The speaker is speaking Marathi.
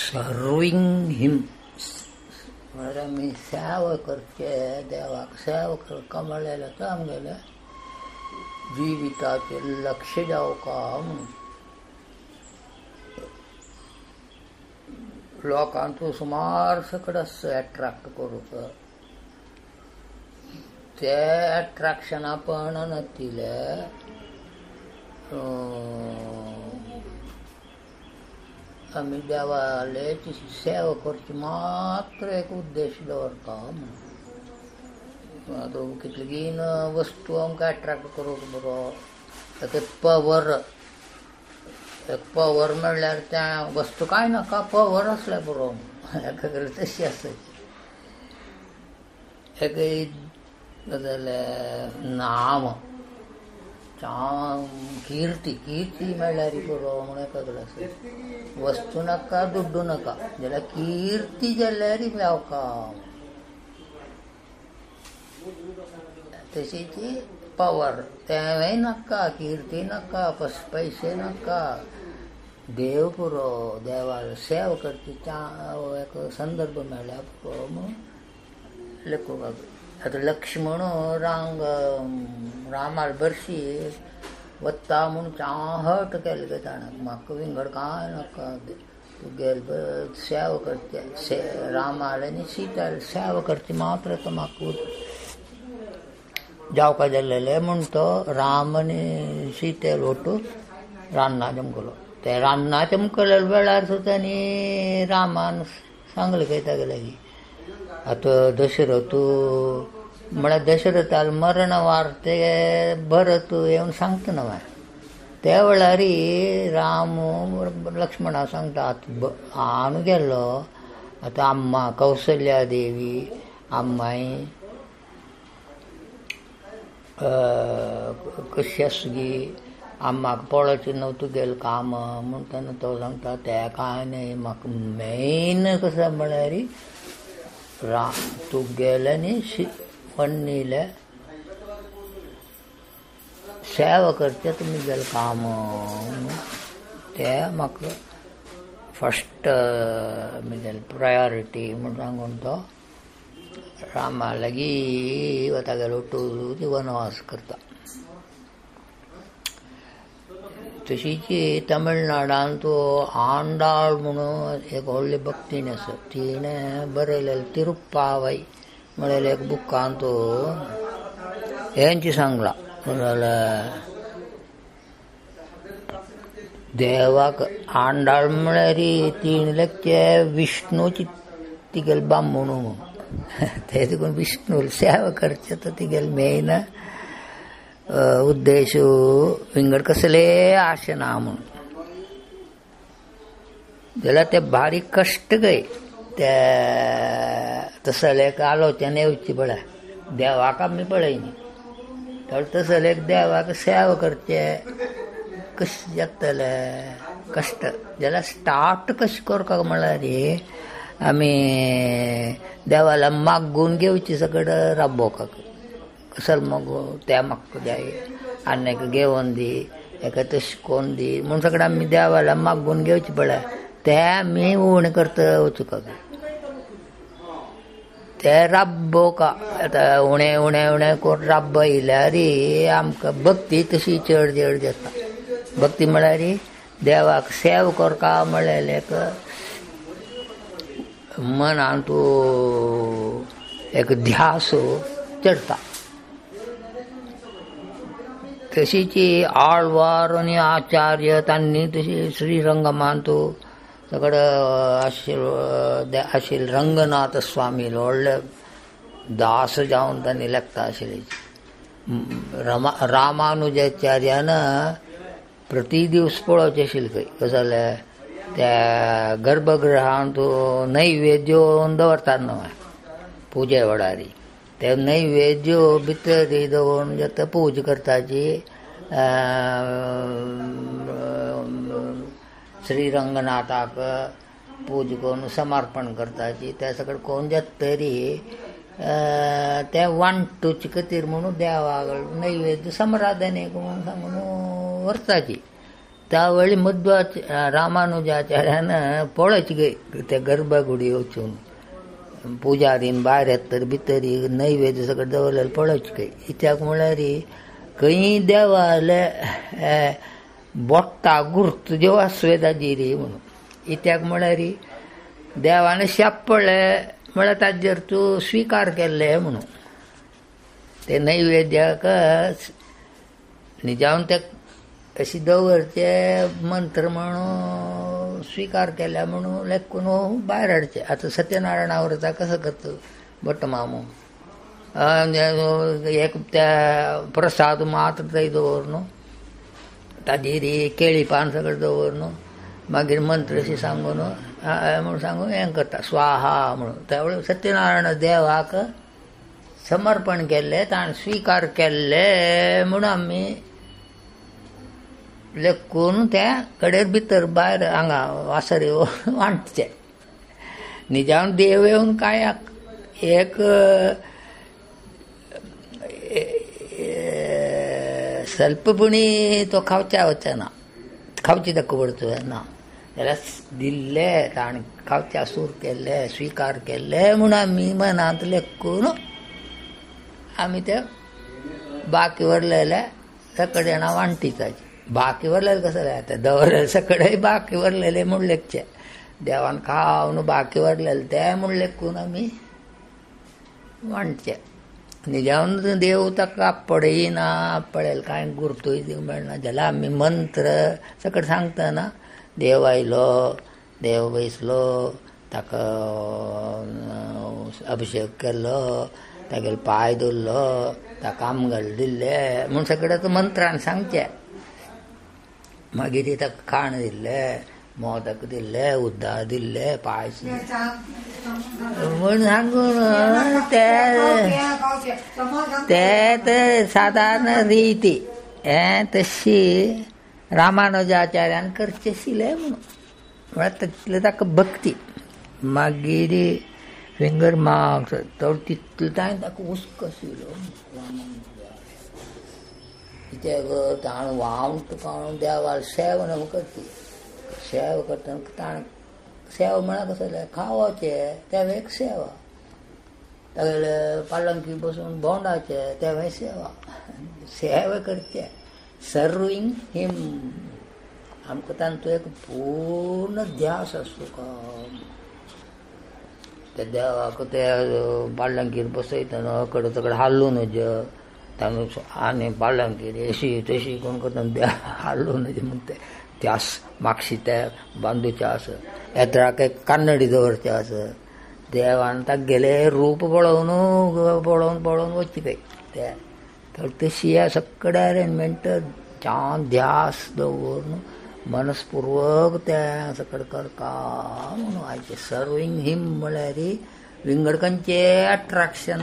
सर्विंग हिम म्हळ्यार आमी सेवा करचे देवाक सेवा करता म्हळ्यार आमगेले जिविताचेर लक्ष जावका म्हणून लोकांचो सुमार सकट आसता एट्रॅक्ट करूंक ते एट्रॅक्शना पळोवनातिले आमी देवाची सेवा करची मात्र एक उद्देश दवरता म्हणून कितले बेगीन वस्तू आमकां एट्रॅक्ट करूंक बरो एक पवर म्हणल्यार त्या वस्तू कांय नाका पवर आसल्यार बरो तशी आसता एक नाम कीर्ती म्हणल्यार बरो म्हणून एकाकडे आसता वस्तू नाका दुड्डू नाका जाल्यार कीर्ती जाल्यार मेवका तशीची पवर तेंय नाका कीर्ती नाका पयशे नाका देव पुरो देवाक सेवा करची एक संदर्भ मेळ्ळ्या पुरो म्हणून लेखोपाक आतां लक्ष्मण रामार बरशी वता म्हूण हट केलें गे ताणें म्हाका विंगड कांय नाका तुगेल सेवा करचे रामार आनी सीता सेवा करची मात्र म्हाका जावपा जाल्लेले म्हूण तो राम आनी सीतेर वटून रान्नाचें मुकलो ते रान्नाचें मुकले वेळार सुद्दां न्ही रामान सांगलें खंय तागेलें की आतां दशरथ म्हळ्यार दशरथाल मरण वार्ते भरत येवन सांगता न्हय त्या वेळार राम लक्ष्मणाक सांगता हांव गेल्लो आतां अम्मा कौसल्या देवी अम्माई कशी आसगी अम्माक पळोवचें न्हू तुगेलें काम म्हणटना तो सांगता तें कांय न्हय म्हाका मेन कशें म्हळ्यार तुगेलें न्ही पन्नीले सेवा करचें तुमगेलें काम तें म्हाका फस्ट म्हगेलें प्रायोरिटी म्हूण सांगून तो रामा लागीं तागेलो वटून वनवास करता तशीच तमिळनाडांत तो आंडाळ म्हणून एक व्हडली भक्तीण आसा तिणें बरयलेलें तिरुप्पावय म्हणलेलें एक बुकान तो हेंची सांगलां म्हणल्यार देवाक आंडाळ म्हळ्यार तीन लेखचे विष्णूची तिगेल बामणू ते देखून विष्णू सेवा करचे तर तिगेल मेन उद्देश विंगड कसले आशना म्हणून जाल्यार ते भारी कश्ट गय ते तसलेक आलोचन येवची पळय देवाक आमी पळयनी तर तसलेक देवाक सेवा करचे कशें जातले कश्ट जाल्यार स्टार्ट कशें करपाक म्हळ्यार आमी देवाला मागून घेवची सकट राबोवपाक कसर मगो ते म्हाका जाय आनी एका घेवन दी एका तशें कोन्न दी म्हूण सकट आमी देवाला मागून घेवचे पळय ते आमी उणें करता वचूंक ते राबोवका आतां उणें उणें उणें करून राबयल्यार आमकां भक्ती तशी चड चड जाता भक्ती म्हळ्यार देवाक सेवा करता म्हळ्यार एक मनान तूं एक ध्यास चडटा तशीच आळवार आनी आचार्य तांणी तशी श्रीरंगमान तूं सगळ आशिल्ले रंगनाथ स्वामी व्हडले दास जावन तांणी लेखता आशिल्ले रामानुजाचार्यान प्रति दिवस पळोवचें आशिल्लें खंय कशें जालें त्या गर्भगृहांत तूं नैवेद्य दवरतात न्हय पुजे वेळार ते नैवेद्य भितर दवरून जाता पूजा करताची श्रीरंगनाथाक पूजा करून समर्पण करताची ते सगळें कोण जातरी ते वांटूचे खातीर म्हणून देवाक नैवेद्य समराधनेक म्हणून सांगून व्हरताची त्यावेळी रामानुजाचार्यानं पळच गे त्या गर्भगुडी वचून पुजारीन भायर येत तर भितरी नैवेद्य सगळं दवरलेलं पळच गे इत्याक म्हळ्यार खंय देवाले बोट्टा गुर्त जेव्हा स्वेदाजी रे म्हणून इत्याक म्हळ्यार देवाने शाप पडले म्हळ्यार ताजेर तूं स्विकार केल्ले म्हणून ते नैवेद्याक निजावन ते अशी दवरचे मंत्र म्हणून स्विकार केल्या म्हणून लेखून भायर हाडचे आतां सत्यनारायणा व्रता कसं करता भट्ट मामू एक त्या प्रसाद मात्र थंय दवर न्हू ताजेर केळी पान सगळें दवर न्हू मागीर मंत्र अशी सांगून म्हणून सांगून हें करता स्वाहा म्हणून त्या वेळी सत्यनारायण देवाक समर्पण केल्लें ताणें स्विकार केल्ले म्हणून आमी लेखून त्या कडेर भितर भायर हांगा वासरे वांटचे निजावन देव येवन कांयाक एक स्वल्पपणी तो खावच्या वचना खावची दाखो पडचो ना जाल्यार दिल्ले ताणें खावच्या सूर केल्ले स्विकार केल्ले म्हणून आमी मनांत लेखून आमी ते बाकी व्हरलेले सकडे जाणां वांटीचाचे बाकी व्हरलेले कसं जाता दवरलेले सकडे बाकी व्हरलेले म्हूण लेखचे देवान खावन बाकी व्हरलेले ते म्हूण लेखून आमी वांटचे निजावन देव ताका पडयना पळयलें कांय गुर्तूय दिवंक मेळना जाल्यार आमी मंत्र सकट सांगतना देव आयलो देव बसलो ताका अभिशेक केल्लो तागेले पांय धरलो ताका आमगल दिल्ले म्हूण सगळें मंत्रान सांगचें मागीर ताका खाण दिल्लें मोदक दिल्ले उद्दा दिल्ले पायस म्हूण सांगून ते सादारण रिती हें तशी रामानुजाचार्यान करचें आशिल्लें म्हणून म्हळ्यार तितलें ताका भक्ती मागीर फिंगर मार्क्स तो तितलो ताणें ताका हुस्को आशिल्लो कित्याक ताणें वावंट काडून देवाल सेवा न्हू करची सेवा करतना ताणें सेवा म्हळ्यार कसो जालें खावचें तें एक सेवा तागेले पालंकी बसून भोंवडाचें तें सेवा सेवा करचें सर्वींग हिम आमकां तांचो एक पूर्ण ध्यास आसता तुका ते देवाक ते पालंकीर बसयतना कडे तकडे हाल्लूं नज तांदूळ आनी पालंकीर अशी तशी कोण करता देव हाल्लूं नज म्हूण ते ध्यास मागशी ते बांदूचे आस येत्राक एक कान्नडी दवरचे आस देवान तागेले रूप पळोवन वचची खंय ते तर तशी सगळे अरेंजमेंट छान ध्यास दवरून मनस्पूर्वक त्या सकड करता म्हणून आयचे सर्वींग हिम म्हळ्यार विंगडकांचे अट्रॅक्शन